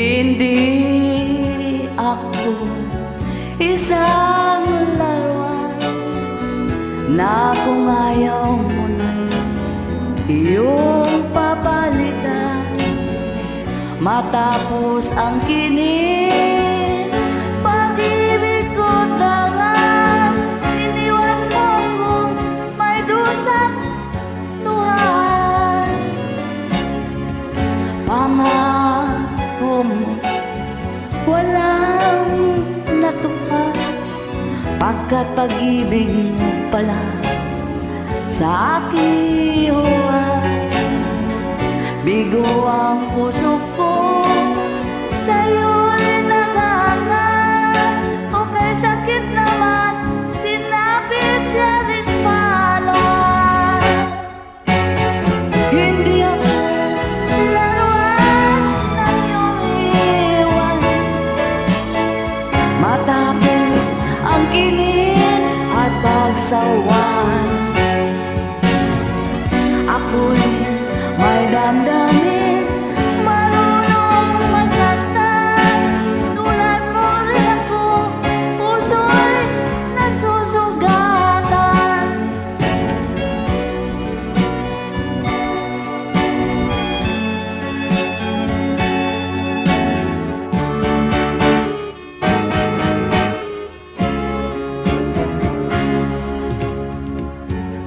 Hindi ako isang laruan na kung ayaw mo na iyong papalitan. Matapos ang kinin, pag-ibig ko tangan, iniwan mo kung may dusat tuhan. Pangako mo walang natupad, pagkat pag-ibig mo pala sa aking huwag. Bigo ang puso ko, sa'yo'y naghangan. O kay sakit naman, sinapit niya rin pala. Hindi ako laruan ng iyong iwan. Matapos ang kinin at pagsawan, ako'y may damdamin, marunong masaktan. Tulad mo rin ako, puso'y nasusugatan.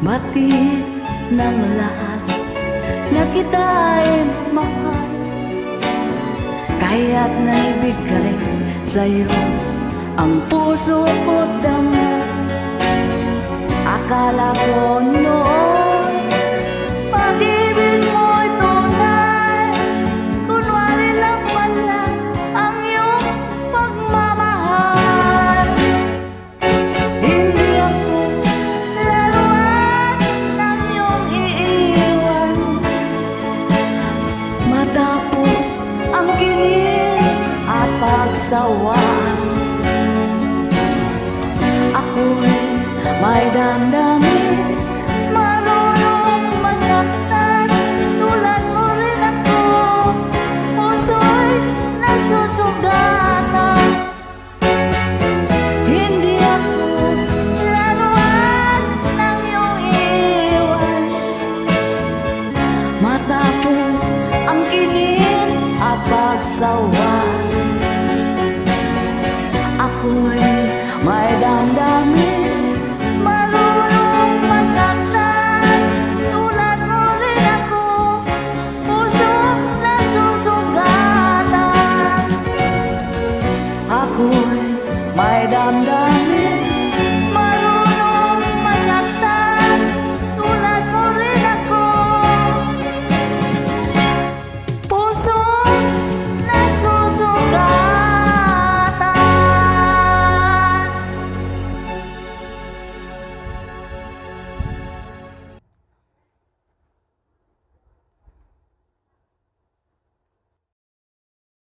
Batid ng lahat na kita'y mahal, kaya't naibigay sa'yo ang puso ko't dangal. Akala ko noon pag-ibig mo'y tunay, kunwari lang pala ang iyong pagmamahal. Hindi ako laruan ng iyong iiwan. Matapos ang kinin at pagsawan, ako'y may damdamin, marunong masaktan. Tulad mo rin ako, puso'y nasusugatan. Hindi ako laruan ng iyong iwan. Matapos ang kinin at pagsawan, ako'y